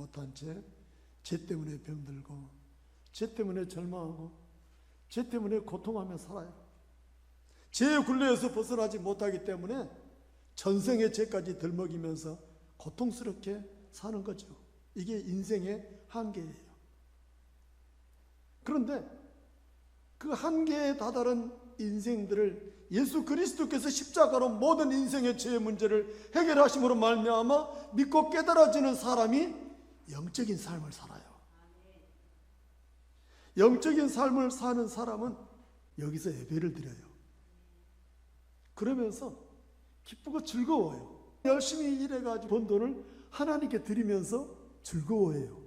못한 죄 때문에 병들고, 죄 때문에 절망하고, 죄 때문에 고통하며 살아요. 죄의 굴레에서 벗어나지 못하기 때문에 전생의 죄까지 들먹이면서 고통스럽게 사는 거죠. 이게 인생의 한계예요. 그런데 그 한계에 다다른 인생들을 예수 그리스도께서 십자가로 모든 인생의 죄의 문제를 해결하심으로 말미암아 믿고 깨달아지는 사람이 영적인 삶을 살아요. 영적인 삶을 사는 사람은 여기서 예배를 드려요. 그러면서 기쁘고 즐거워요. 열심히 일해가지고 번 돈을 하나님께 드리면서 즐거워해요.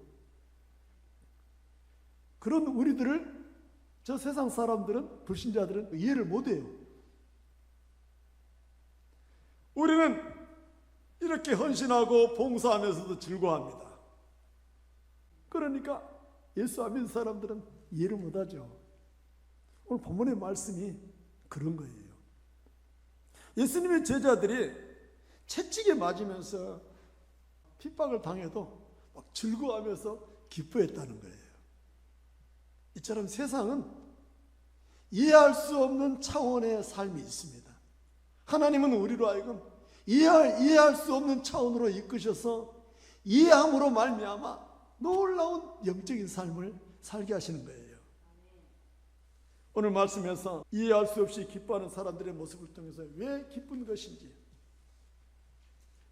그런 우리들을 저 세상 사람들은, 불신자들은 이해를 못해요. 우리는 이렇게 헌신하고 봉사하면서도 즐거워합니다. 그러니까 예수 안 믿는 사람들은 이해를 못하죠. 오늘 본문의 말씀이 그런 거예요. 예수님의 제자들이 채찍에 맞으면서 핍박을 당해도 막 즐거워하면서 기뻐했다는 거예요. 이처럼 세상은 이해할 수 없는 차원의 삶이 있습니다. 하나님은 우리로 하여금 이해할 수 없는 차원으로 이끄셔서 이해함으로 말미암아 놀라운 영적인 삶을 살게 하시는 거예요. 오늘 말씀에서 이해할 수 없이 기뻐하는 사람들의 모습을 통해서 왜 기쁜 것인지,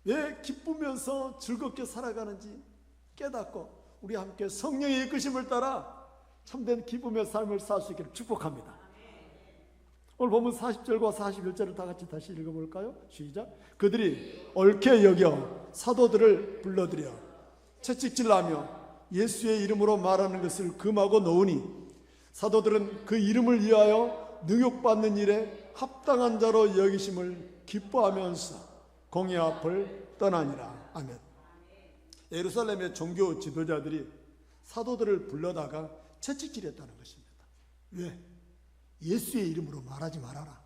왜 기쁘면서 즐겁게 살아가는지 깨닫고 우리 함께 성령의 이끄심을 따라 참된 기쁨의 삶을 살 수 있기를 축복합니다. 오늘 보면 40절과 41절을 다 같이 다시 읽어볼까요? 시작. 그들이 옳게 여겨 사도들을 불러들여 채찍질하며 예수의 이름으로 말하는 것을 금하고 놓으니 사도들은 그 이름을 위하여 능욕받는 일에 합당한 자로 여기심을 기뻐하면서 공의 앞을 떠나니라. 아멘. 예루살렘의 종교 지도자들이 사도들을 불러다가 채찍질했다는 것입니다. 왜? 예수의 이름으로 말하지 말아라.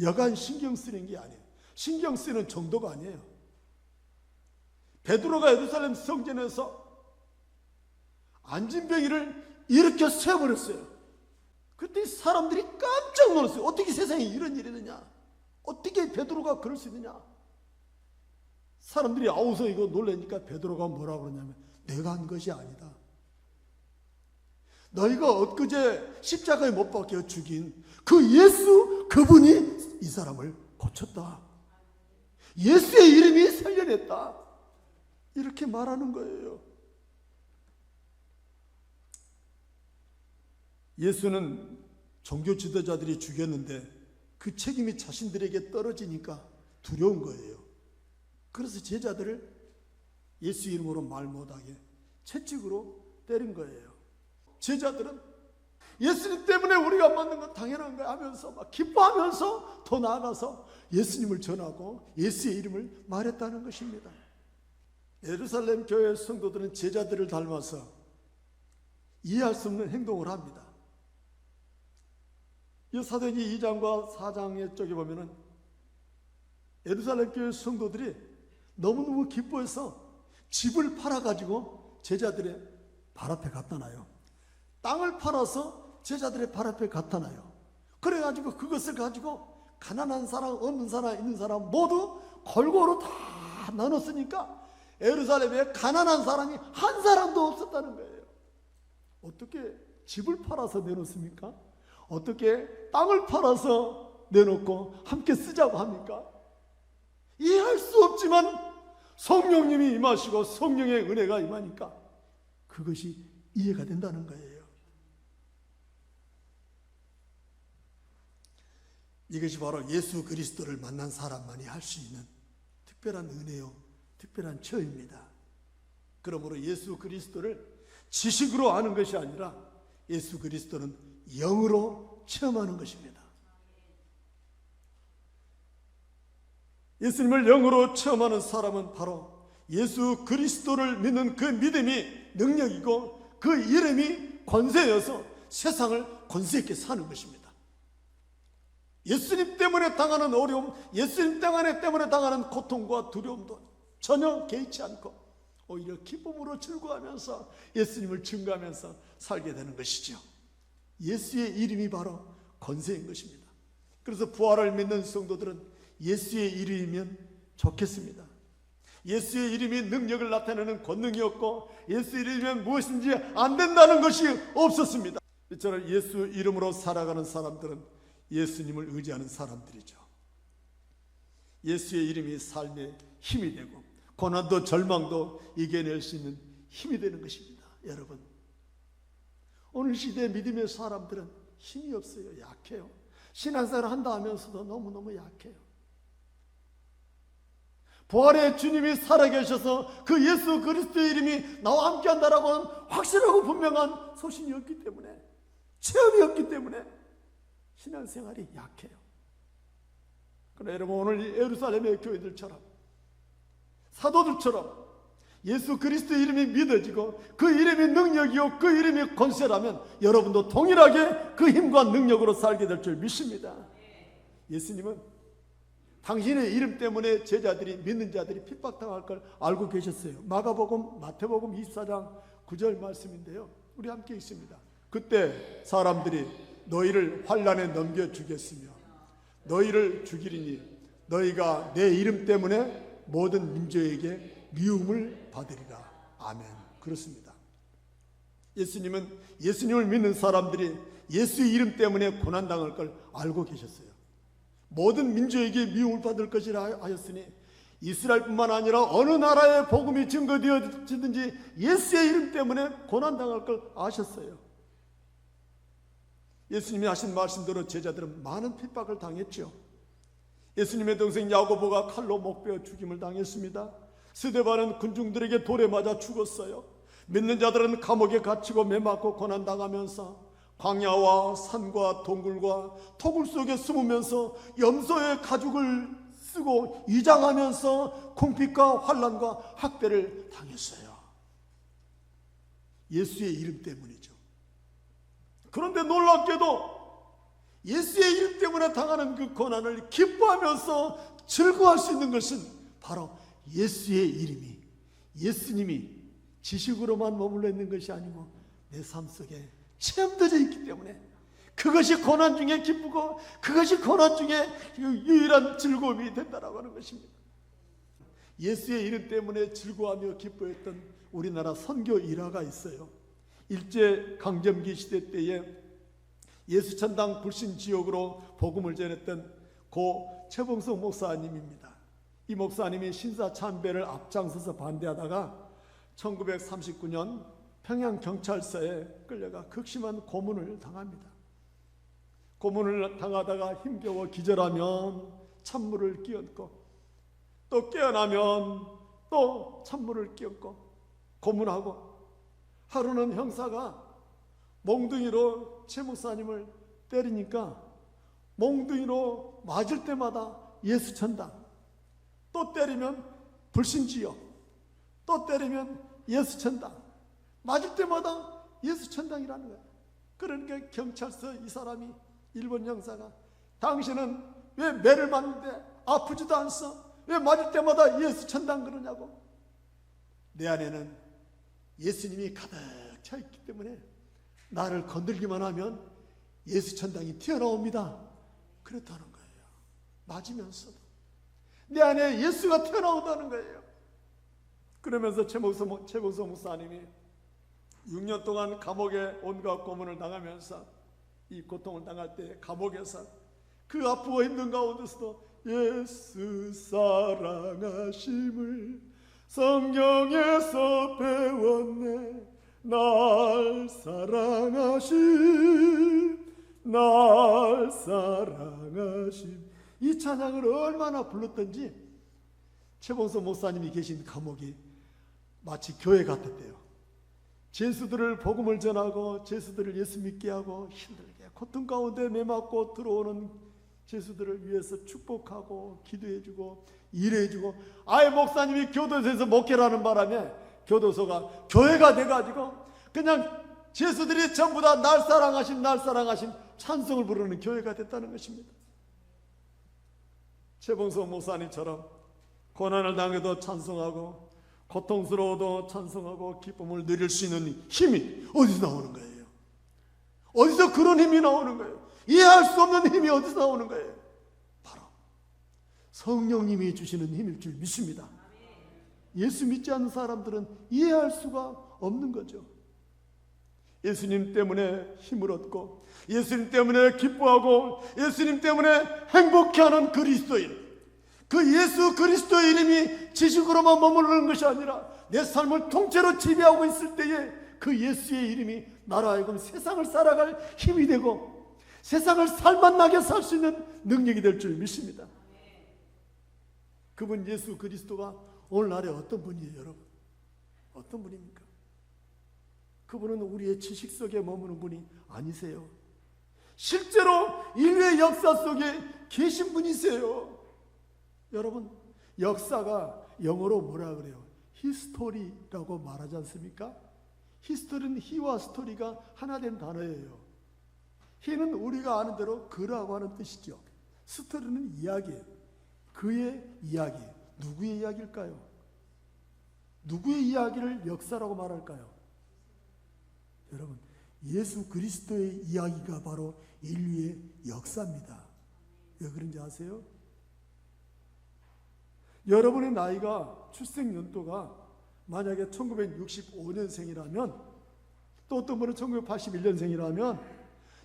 여간 신경 쓰는 게 아니에요. 신경 쓰는 정도가 아니에요. 베드로가 예루살렘 성전에서 안진뱅이를 이렇게 세워버렸어요. 그때 사람들이 깜짝 놀랐어요. 어떻게 세상에 이런 일이 되냐? 어떻게 베드로가 그럴 수 있느냐? 사람들이 아우서 이거 놀라니까 베드로가 뭐라고 그러냐면 내가 한 것이 아니다. 너희가 엊그제 십자가에 못 박혀 죽인 그 예수, 그분이 이 사람을 고쳤다. 예수의 이름이 살려냈다. 이렇게 말하는 거예요. 예수는 종교 지도자들이 죽였는데 그 책임이 자신들에게 떨어지니까 두려운 거예요. 그래서 제자들을 예수 이름으로 말 못하게 채찍으로 때린 거예요. 제자들은 예수님 때문에 우리가 만든 건 당연한 거야 하면서 막 기뻐하면서 더 나아가서 예수님을 전하고 예수의 이름을 말했다는 것입니다. 예루살렘 교회 성도들은 제자들을 닮아서 이해할 수 없는 행동을 합니다. 이 사도행전 2장과 4장의 쪽에 보면은 예루살렘 교회 성도들이 너무너무 기뻐해서 집을 팔아가지고 제자들의 발 앞에 갖다 놔요. 땅을 팔아서 제자들의 발 앞에 갖다 놔요. 그래가지고 그것을 가지고 가난한 사람, 없는 사람, 있는 사람 모두 골고루 다 나눴으니까 예루살렘에 가난한 사람이 한 사람도 없었다는 거예요. 어떻게 집을 팔아서 내놓습니까? 어떻게 땅을 팔아서 내놓고 함께 쓰자고 합니까? 이해할 수 없지만 성령님이 임하시고 성령의 은혜가 임하니까 그것이 이해가 된다는 거예요. 이것이 바로 예수 그리스도를 만난 사람만이 할 수 있는 특별한 은혜요, 특별한 처입니다. 그러므로 예수 그리스도를 지식으로 아는 것이 아니라 예수 그리스도는 영으로 체험하는 것입니다. 예수님을 영으로 체험하는 사람은 바로 예수 그리스도를 믿는 그 믿음이 능력이고 그 이름이 권세여서 세상을 권세 있게 사는 것입니다. 예수님 때문에 당하는 어려움, 예수님 때문에 당하는 고통과 두려움도 전혀 개의치 않고 오히려 기쁨으로 즐거워하면서 예수님을 증거하면서 살게 되는 것이죠. 예수의 이름이 바로 권세인 것입니다. 그래서 부활을 믿는 성도들은 예수의 이름이면 좋겠습니다. 예수의 이름이 능력을 나타내는 권능이었고 예수 이름이면 무엇인지 안 된다는 것이 없었습니다. 이처럼 예수 이름으로 살아가는 사람들은 예수님을 의지하는 사람들이죠. 예수의 이름이 삶의 힘이 되고 고난도 절망도 이겨낼 수 있는 힘이 되는 것입니다. 여러분, 오늘 시대 믿음의 사람들은 힘이 없어요. 약해요. 신앙생활을 한다 하면서도 너무너무 약해요. 부활의 주님이 살아계셔서 그 예수 그리스도의 이름이 나와 함께한다라고 하는 확실하고 분명한 소신이 없기 때문에, 체험이 없기 때문에 신앙생활이 약해요. 그러나 여러분, 오늘 예루살렘의 교회들처럼, 사도들처럼 예수 그리스도의 이름이 믿어지고 그 이름이 능력이요 그 이름이 권세라면 여러분도 동일하게 그 힘과 능력으로 살게 될 줄 믿습니다. 예수님은 당신의 이름 때문에 제자들이, 믿는 자들이 핍박당할 걸 알고 계셨어요. 마가복음, 마태복음 24장 9절 말씀인데요, 우리 함께 있습니다. 그때 사람들이 너희를 환난에 넘겨주겠으며 너희를 죽이리니 너희가 내 이름 때문에 모든 민족에게 미움을 받으리라. 아멘. 그렇습니다. 예수님은 예수님을 믿는 사람들이 예수의 이름 때문에 고난당할 걸 알고 계셨어요. 모든 민족에게 미움을 받을 것이라 하였으니 이스라엘뿐만 아니라 어느 나라에 복음이 증거되어지든지 예수의 이름 때문에 고난당할 걸 아셨어요. 예수님이 하신 말씀대로 제자들은 많은 핍박을 당했죠. 예수님의 동생 야고보가 칼로 목베어 죽임을 당했습니다. 스데반은 군중들에게 돌에 맞아 죽었어요. 믿는 자들은 감옥에 갇히고 매맞고 고난당하면서 광야와 산과 동굴과 토굴 속에 숨으면서 염소의 가죽을 쓰고 위장하면서 궁핍과 환난과 학대를 당했어요. 예수의 이름 때문이죠. 그런데 놀랍게도 예수의 이름 때문에 당하는 그 고난을 기뻐하면서 즐거워할 수 있는 것은 바로 예수의 이름이, 예수님이 지식으로만 머물러 있는 것이 아니고 내 삶 속에 체험되어 있기 때문에 그것이 고난 중에 기쁘고 그것이 고난 중에 유일한 즐거움이 된다라고 하는 것입니다. 예수의 이름 때문에 즐거워하며 기뻐했던 우리나라 선교 일화가 있어요. 일제 강점기 시대 때에 예수천당 불신 지역으로 복음을 전했던 고 최봉석 목사님입니다. 이 목사님이 신사 참배를 앞장서서 반대하다가 1939년 평양경찰서에 끌려가 극심한 고문을 당합니다. 고문을 당하다가 힘겨워 기절하면 찬물을 끼얹고 또 깨어나면 또 찬물을 끼얹고 고문하고, 하루는 형사가 몽둥이로 최 목사님을 때리니까 몽둥이로 맞을 때마다 예수천당, 또 때리면 불신지역, 또 때리면 예수천당, 맞을 때마다 예수천당이라는 거예요. 그러니까 경찰서 이 사람이, 일본 형사가, 당신은 왜 매를 맞는데 아프지도 않소? 왜 맞을 때마다 예수천당 그러냐고. 내 안에는 예수님이 가득 차 있기 때문에 나를 건들기만 하면 예수천당이 튀어나옵니다. 그렇다는 거예요. 맞으면서도 내 안에 예수가 튀어나온다는 거예요. 그러면서 최봉석 목사님이 6년 동안 감옥에 온갖 고문을 당하면서 이 고통을 당할 때 감옥에서 그 아프고 힘든 가운데서도 예수 사랑하심을 성경에서 배웠네. 날 사랑하심, 날 사랑하심. 이 찬양을 얼마나 불렀던지 최봉석 목사님이 계신 감옥이 마치 교회 같았대요. 죄수들을 복음을 전하고 죄수들을 예수 믿게 하고 힘들게 고통 가운데 매맞고 들어오는 죄수들을 위해서 축복하고 기도해주고 일해주고, 아예 목사님이 교도소에서 목회를 하는 바람에 교도소가 교회가 돼가지고 그냥 죄수들이 전부 다 날 사랑하신 날 사랑하신 찬송을 부르는 교회가 됐다는 것입니다. 최봉석 목사님처럼 고난을 당해도 찬송하고 고통스러워도 찬송하고 기쁨을 누릴 수 있는 힘이 어디서 나오는 거예요? 어디서 그런 힘이 나오는 거예요? 이해할 수 없는 힘이 어디서 나오는 거예요? 바로 성령님이 주시는 힘일 줄 믿습니다. 예수 믿지 않는 사람들은 이해할 수가 없는 거죠. 예수님 때문에 힘을 얻고 예수님 때문에 기뻐하고 예수님 때문에 행복해하는 그리스도인, 그 예수 그리스도의 이름이 지식으로만 머무르는 것이 아니라 내 삶을 통째로 지배하고 있을 때에 그 예수의 이름이 나로 하여금 세상을 살아갈 힘이 되고 세상을 살맛나게 살 수 있는 능력이 될 줄 믿습니다. 그분 예수 그리스도가 오늘날에 어떤 분이에요, 여러분? 어떤 분입니까? 그분은 우리의 지식 속에 머무는 분이 아니세요. 실제로 인류의 역사 속에 계신 분이세요. 여러분, 역사가 영어로 뭐라 그래요? 히스토리라고 말하지 않습니까? 히스토리는 히와 스토리가 하나 된 단어예요. 히는 우리가 아는 대로 그라고 하는 뜻이죠. 스토리는 이야기예요. 그의 이야기. 누구의 이야기일까요? 누구의 이야기를 역사라고 말할까요? 여러분, 예수 그리스도의 이야기가 바로 인류의 역사입니다. 왜 그런지 아세요? 여러분의 나이가, 출생 연도가 만약에 1965년생이라면, 또 어떤 분은 1981년생이라면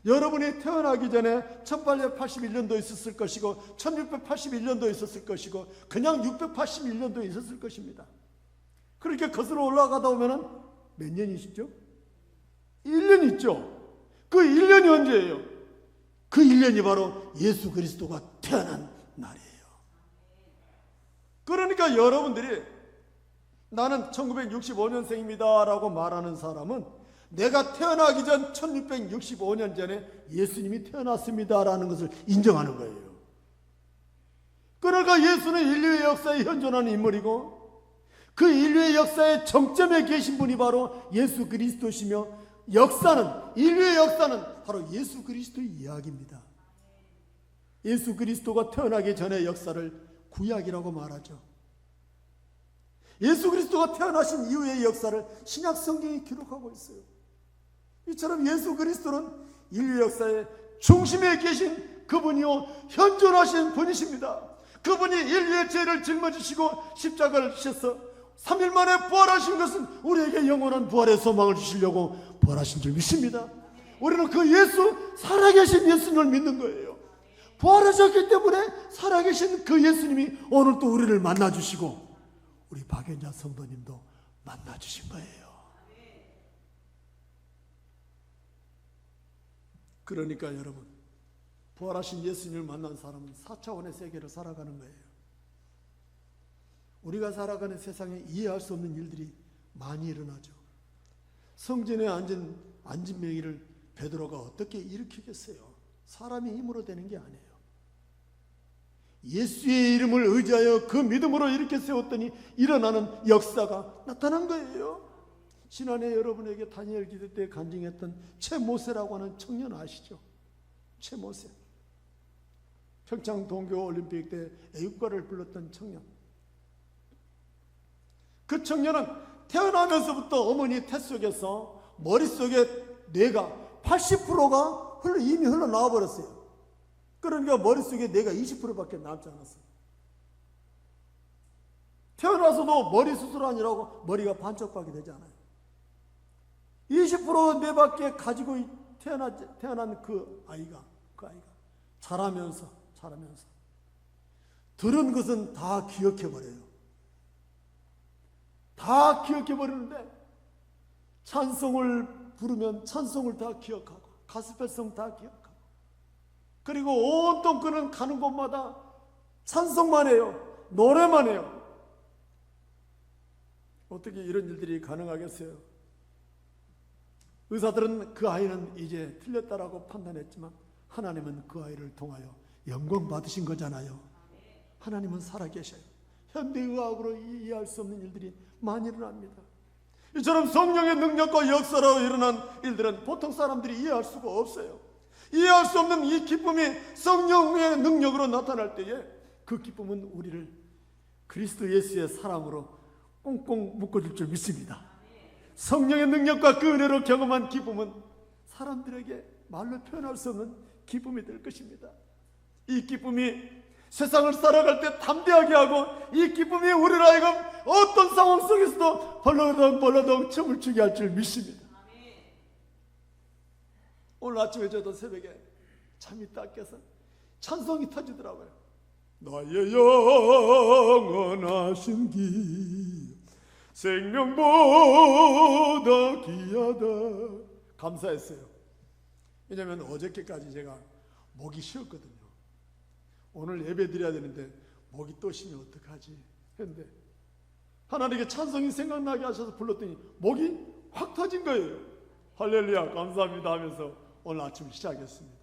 여러분이 태어나기 전에 1881년도에 있었을 것이고 1681년도에 있었을 것이고 그냥 681년도에 있었을 것입니다. 그렇게 거슬러 올라가다 보면은 몇 년이시죠? 1년 있죠. 그 1년이 언제예요? 그 1년이 바로 예수 그리스도가 태어난 날이에요. 그러니까 여러분들이 나는 1965년생입니다 라고 말하는 사람은 내가 태어나기 전 1665년 전에 예수님이 태어났습니다 라는 것을 인정하는 거예요. 그러니까 예수는 인류의 역사에 현존하는 인물이고 그 인류의 역사의 정점에 계신 분이 바로 예수 그리스도시며 역사는, 인류의 역사는 바로 예수 그리스도의 이야기입니다. 예수 그리스도가 태어나기 전의 역사를 구약이라고 말하죠. 예수 그리스도가 태어나신 이후의 역사를 신약 성경이 기록하고 있어요. 이처럼 예수 그리스도는 인류 역사의 중심에 계신 그분이요 현존하신 분이십니다. 그분이 인류의 죄를 짊어지시고 십자가를 지셔서 3일 만에 부활하신 것은 우리에게 영원한 부활의 소망을 주시려고 부활하신 줄 믿습니다. 우리는 그 예수, 살아계신 예수님을 믿는 거예요. 부활하셨기 때문에 살아계신 그 예수님이 오늘 또 우리를 만나주시고 우리 박연자 성도님도 만나주신 거예요. 그러니까 여러분, 부활하신 예수님을 만난 사람은 4차원의 세계를 살아가는 거예요. 우리가 살아가는 세상에 이해할 수 없는 일들이 많이 일어나죠. 성전에 앉은 안진뱅이를 베드로가 어떻게 일으키겠어요? 사람이 힘으로 되는 게 아니에요. 예수의 이름을 의지하여 그 믿음으로 이렇게 세웠더니 일어나는 역사가 나타난 거예요. 지난해 여러분에게 다니엘 기도 때 간증했던 최모세라고 하는 청년 아시죠? 최모세. 평창 동계올림픽 때 애국가를 불렀던 청년. 그 청년은 태어나면서부터 어머니 태 속에서 머릿속에 뇌가 80%가 이미 흘러나와 버렸어요. 그러니까 머릿속에 뇌가 20%밖에 남지 않았어요. 태어나서도 머리 수술하느라고 머리가 반쪽밖에 되지 않아요. 20% 뇌밖에 가지고 태어난 그 아이가 자라면서 들은 것은 다 기억해버려요. 다 기억해버리는데 찬송을 부르면 찬송을 다 기억하고 가스펠송 다 기억하고 그리고 온통 그는 가는 곳마다 찬송만 해요. 노래만 해요. 어떻게 이런 일들이 가능하겠어요? 의사들은 그 아이는 이제 틀렸다라고 판단했지만 하나님은 그 아이를 통하여 영광 받으신 거잖아요. 하나님은 살아계셔요. 현대의학으로 이해할 수 없는 일들이 많이 일어납니다. 이처럼 성령의 능력과 역사로 일어난 일들은 보통 사람들이 이해할 수가 없어요. 이해할 수 없는 이 기쁨이 성령의 능력으로 나타날 때에 그 기쁨은 우리를 그리스도 예수의 사랑으로 꽁꽁 묶어줄 줄 믿습니다. 성령의 능력과 그 은혜로 경험한 기쁨은 사람들에게 말로 표현할 수 없는 기쁨이 될 것입니다. 이 기쁨이 세상을 살아갈 때 담대하게 하고, 이 기쁨이 우리를 하여금 어떤 상황 속에서도 벌러덩 춤을 추게 할 줄 믿습니다. 오늘 아침에 저도 새벽에 잠이 딱 깨서 찬송이 터지더라고요. 나의 영원하신 길 생명보다 귀하다. 감사했어요. 왜냐하면 어저께까지 제가 목이 쉬었거든요. 오늘 예배 드려야 되는데 목이 또 쉬면 어떡하지 했는데 하나님께 찬송이 생각나게 하셔서 불렀더니 목이 확 터진 거예요. 할렐루야 감사합니다 하면서 오늘 아침 시작했습니다.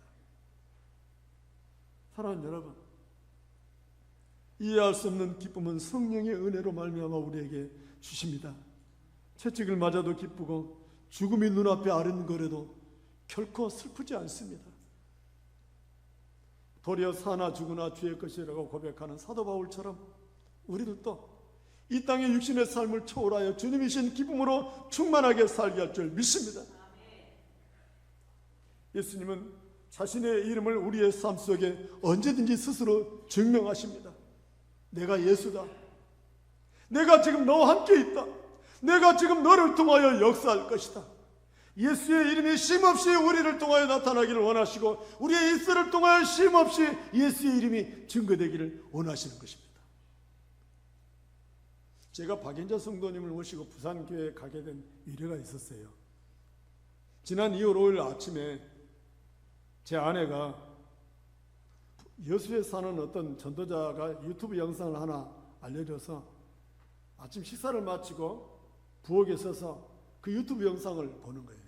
사랑하는 여러분, 이해할 수 없는 기쁨은 성령의 은혜로 말미암아 우리에게 주십니다. 채찍을 맞아도 기쁘고 죽음이 눈앞에 아른거려도 결코 슬프지 않습니다. 도리어 사나 죽으나 주의 것이라고 고백하는 사도 바울처럼 우리들도 이 땅의 육신의 삶을 초월하여 주님이신 기쁨으로 충만하게 살게 할 줄 믿습니다. 예수님은 자신의 이름을 우리의 삶 속에 언제든지 스스로 증명하십니다. 내가 예수다. 내가 지금 너와 함께 있다. 내가 지금 너를 통하여 역사할 것이다. 예수의 이름이 쉼없이 우리를 통하여 나타나기를 원하시고, 우리의 일생을 통하여 쉼없이 예수의 이름이 증거되기를 원하시는 것입니다. 제가 박인자 성도님을 모시고 부산교회에 가게 된 일화가 있었어요. 지난 2월 5일 아침에 제 아내가 여수에 사는 어떤 전도자가 유튜브 영상을 하나 알려줘서 아침 식사를 마치고 부엌에 서서 그 유튜브 영상을 보는 거예요.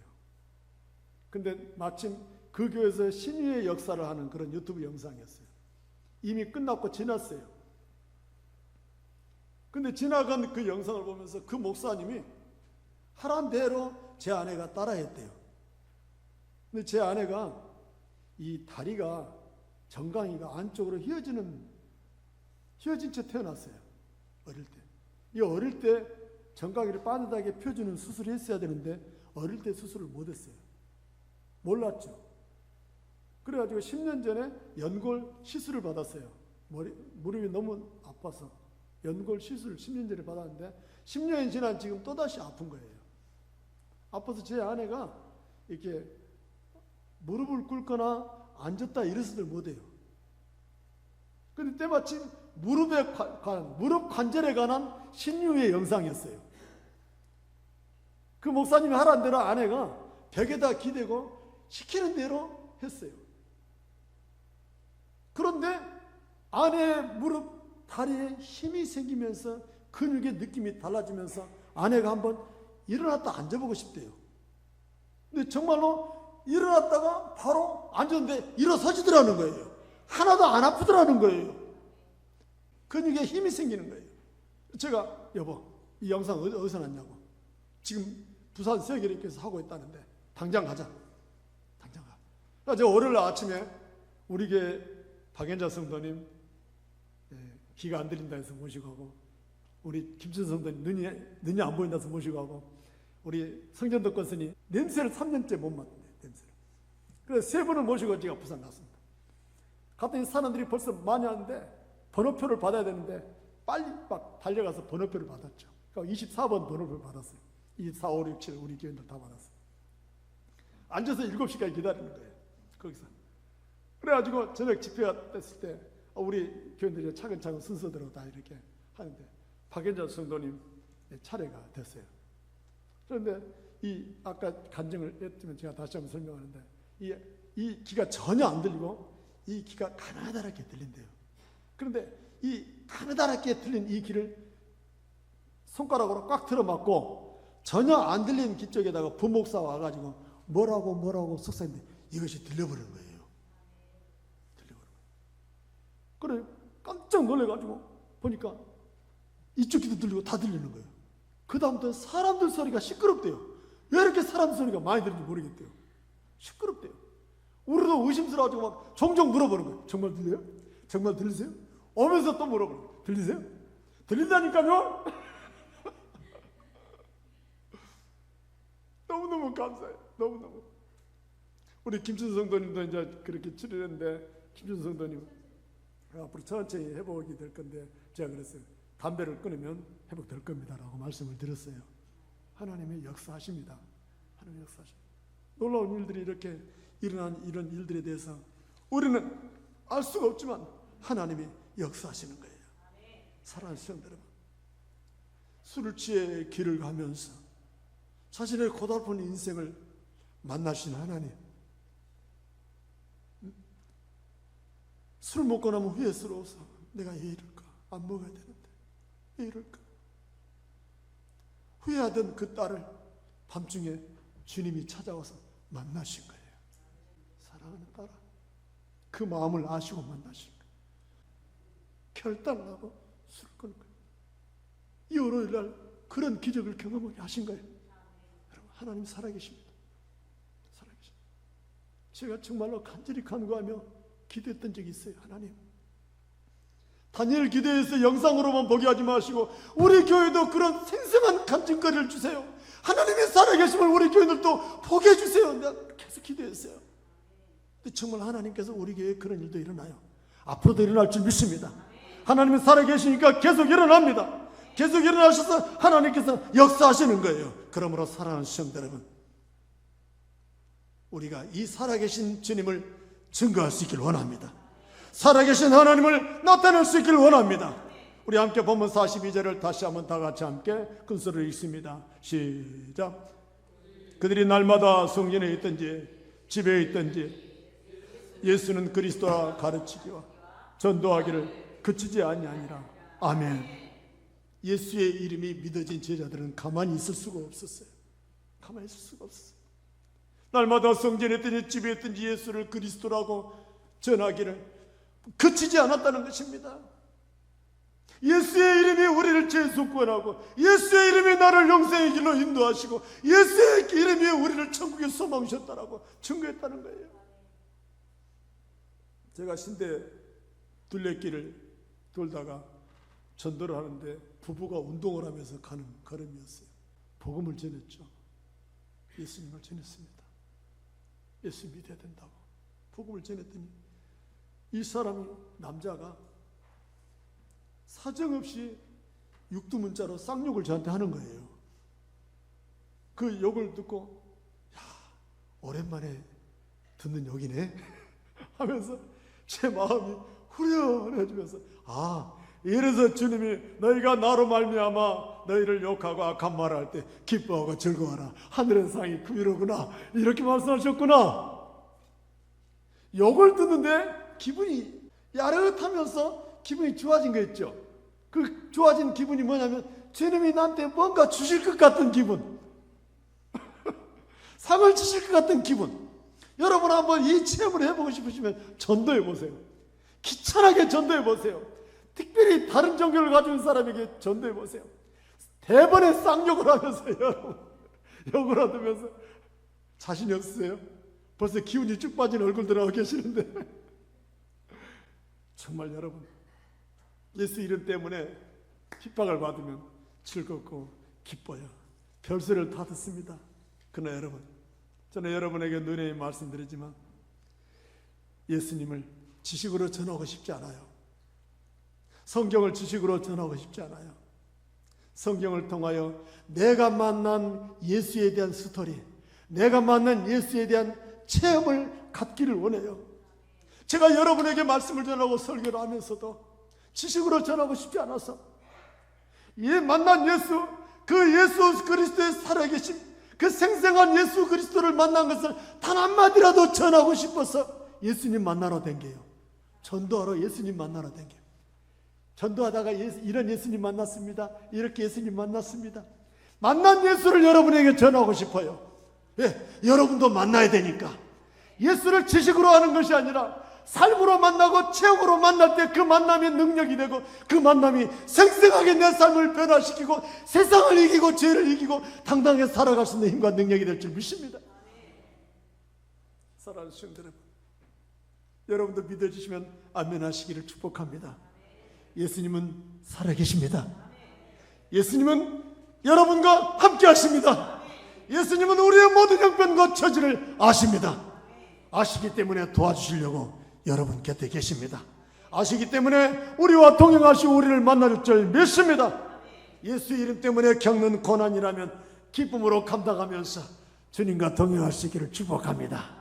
근데 마침 그 교회에서 신유의 역사를 하는 그런 유튜브 영상이었어요. 이미 끝났고 지났어요. 근데 지나간 그 영상을 보면서 그 목사님이 하란 대로 제 아내가 따라했대요. 근데 제 아내가 이 다리가 정강이가 안쪽으로 휘어진 채 태어났어요. 어릴 때. 이 어릴 때 정강이를 빠듯하게 펴주는 수술을 했어야 되는데 어릴 때 수술을 못했어요. 몰랐죠. 그래가지고 10년 전에 연골 시술을 받았어요. 무릎이 너무 아파서 연골 시술을 10년 전에 받았는데 10년이 지난 지금 또다시 아픈 거예요. 아파서 제 아내가 이렇게 무릎을 꿇거나 앉았다 일어서들 못해요. 근데 때마침 무릎 관절에 관한 신유의 영상이었어요. 그 목사님이 하라는 대로 아내가 벽에다 기대고 시키는 대로 했어요. 그런데 아내의 무릎, 다리에 힘이 생기면서 근육의 느낌이 달라지면서 아내가 한번 일어났다 앉아보고 싶대요. 근데 정말로 일어났다가 바로 앉았는데 일어서지더라는 거예요. 하나도 안 아프더라는 거예요. 근육에 힘이 생기는 거예요. 제가 여보 이 영상 어디서 났냐고. 지금 부산 세계리교에서 하고 있다는데 당장 가자. 당장 가. 그래서 제가 월요일 아침에 우리 교회 박연자 성도님 귀가 안 들린다 해서 모시고 가고, 우리 김춘 성도님 눈이 안 보인다 해서 모시고 가고, 우리 성전도 권스님 냄새를 3년째 못 맡는데 냄새를. 그래서 세 분을 모시고 제가 부산 갔습니다. 갔더니 사람들이 벌써 많이 왔는데 번호표를 받아야 되는데 빨리 막 달려가서 번호표를 받았죠. 그러니까 24번 번호표를 받았어요. 24, 5, 6, 7 우리 교인들 다 받았어요. 앉아서 7시까지 기다리는 거예요. 거기서. 그래가지고 저녁 집회가 됐을 때 우리 교인들이 차근차근 순서대로 다 이렇게 하는데 박연자 성도님 차례가 됐어요. 그런데 이 아까 간증을 했지만 제가 다시 한번 설명하는데 이 귀가 전혀 안 들리고 이 귀가 가느다랗게 들린대요. 그런데 이 가느다랗게 들린 이 귀를 손가락으로 꽉 틀어막고 전혀 안 들리는 귀 쪽에다가 부목사 와가지고 뭐라고 속삭이는데 이것이 들려버린 거예요. 그래 깜짝 놀래가지고 보니까 이쪽 귀도 들리고 다 들리는 거예요. 그 다음부터 사람들 소리가 시끄럽대요. 왜 이렇게 사람 소리가 많이 들리는지 모르겠대요. 시끄럽대요. 우리도 의심스러워가지고 막 종종 물어보는 거예요. 정말 들려요? 정말 들리세요? 오면서 또 물어보는 거예요. 들리세요? 들린다니까요? 너무너무 감사해요. 너무너무. 우리 김춘 성도님도 이제 그렇게 치료했는데, 김춘 성도님 앞으로 천천히 회복이 될 건데, 제가 그랬어요. 담배를 끊으면 회복될 겁니다라고 말씀을 드렸어요. 하나님의 역사하십니다. 하나님의 역사하십니다. 놀라운 일들이 이렇게 일어난 이런 일들에 대해서 우리는 알 수가 없지만 하나님이 역사하시는 거예요. 사랑하는 시청자 여러분, 술을 취해 길을 가면서 자신의 고달픈 인생을 만나신 하나님, 술 먹고 나면 후회스러워서 내가 왜 이럴까? 안 먹어야 되는데 왜 이럴까? 후회하던 그 딸을 밤중에 주님이 찾아와서 만나신 거예요. 사랑하는 딸아, 그 마음을 아시고 만나신 거예요. 결단하고 술을 끊은 거예요. 이 월요일날 그런 기적을 경험하게 하신 거예요. 여러분, 하나님 살아계십니다. 살아계십니다. 제가 정말로 간절히 간구하며 기도했던 적이 있어요. 하나님, 다니엘 기도에서 영상으로만 보게 하지 마시고 우리 교회도 그런 생생한 간증거리를 주세요. 하나님의 살아계심을 우리 교인들도 보게 해주세요. 내가 계속 기도했어요. 근데 정말 하나님께서 우리 교회에 그런 일도 일어나요. 앞으로도 일어날 줄 믿습니다. 하나님이 살아계시니까 계속 일어납니다. 계속 일어나셔서 하나님께서 역사하시는 거예요. 그러므로 사랑하는 시청자 여러분, 우리가 이 살아계신 주님을 증거할 수 있길 원합니다. 살아계신 하나님을 나타낼 수 있길 원합니다. 우리 함께 본문 42절을 다시 한번 다 같이 함께 큰 소리로 읽습니다. 시작. 그들이 날마다 성전에 있든지 집에 있든지 예수는 그리스도라 가르치기와 전도하기를 그치지 아니하니라. 아멘. 예수의 이름이 믿어진 제자들은 가만히 있을 수가 없었어요. 가만히 있을 수가 없었어요. 날마다 성전에 있든지 집에 있든지 예수를 그리스도라고 전하기를 그치지 않았다는 것입니다. 예수의 이름이 우리를 죄에서 구원하고, 예수의 이름이 나를 영생의 길로 인도하시고, 예수의 이름이 우리를 천국에 소망하셨다라고 증거했다는 거예요. 제가 신대 둘레길을 돌다가 전도를 하는데 부부가 운동을 하면서 가는 걸음이었어요. 복음을 전했죠. 예수님을 전했습니다. 예수 믿어야 된다고 복음을 전했더니 이 사람이, 남자가 사정없이 육두문자로 쌍욕을 저한테 하는 거예요. 그 욕을 듣고, 야, 오랜만에 듣는 욕이네 하면서 제 마음이 후련해지면서, 아, 이래서 주님이 너희가 나로 말미암아 너희를 욕하고 악한 말을 할 때 기뻐하고 즐거워하라, 하늘의 상이 그 위로구나, 이렇게 말씀하셨구나. 욕을 듣는데 기분이 야릇하면서 기분이 좋아진 거 있죠. 그 좋아진 기분이 뭐냐면 주님이 나한테 뭔가 주실 것 같은 기분 상을 주실 것 같은 기분. 여러분 한번 이 체험을 해보고 싶으시면 전도해 보세요. 귀찮게 전도해 보세요. 특별히 다른 종교를 가진 사람에게 전도해 보세요. 대번에 쌍욕을 하면서 여러분 욕을 하면서 자신이 없으세요? 벌써 기운이 쭉 빠진 얼굴들하고 계시는데 정말 여러분, 예수 이름 때문에 핍박을 받으면 즐겁고 기뻐요. 별소리를 다 듣습니다. 그러나 여러분, 저는 여러분에게 누누이 말씀드리지만 예수님을 지식으로 전하고 싶지 않아요. 성경을 지식으로 전하고 싶지 않아요. 성경을 통하여 내가 만난 예수에 대한 스토리, 내가 만난 예수에 대한 체험을 갖기를 원해요. 제가 여러분에게 말씀을 전하고 설교를 하면서도 지식으로 전하고 싶지 않아서 만난 예수, 그 예수 그리스도의 살아계심, 그 생생한 예수 그리스도를 만난 것을 단 한마디라도 전하고 싶어서 예수님 만나러 댕겨요. 전도하러 예수님 만나러 댕겨요. 전도하다가 이런 예수님 만났습니다. 이렇게 예수님 만났습니다. 만난 예수를 여러분에게 전하고 싶어요. 왜? 여러분도 만나야 되니까. 예수를 지식으로 하는 것이 아니라 삶으로 만나고 체험으로 만날 때 그 만남이 능력이 되고, 그 만남이 생생하게 내 삶을 변화시키고 세상을 이기고 죄를 이기고 당당하게 살아갈 수 있는 힘과 능력이 될 줄 믿습니다. 사랑하는 시청자 여러분, 여러분도 믿어주시면 아멘 하시기를 축복합니다. 예수님은 살아계십니다. 예수님은 여러분과 함께 하십니다. 예수님은 우리의 모든 형편과 처지를 아십니다. 아시기 때문에 도와주시려고 여러분 곁에 계십니다. 아시기 때문에 우리와 동행하시고 우리를 만날 줄 믿습니다. 예수 이름 때문에 겪는 고난이라면 기쁨으로 감당하면서 주님과 동행할 수 있기를 축복합니다.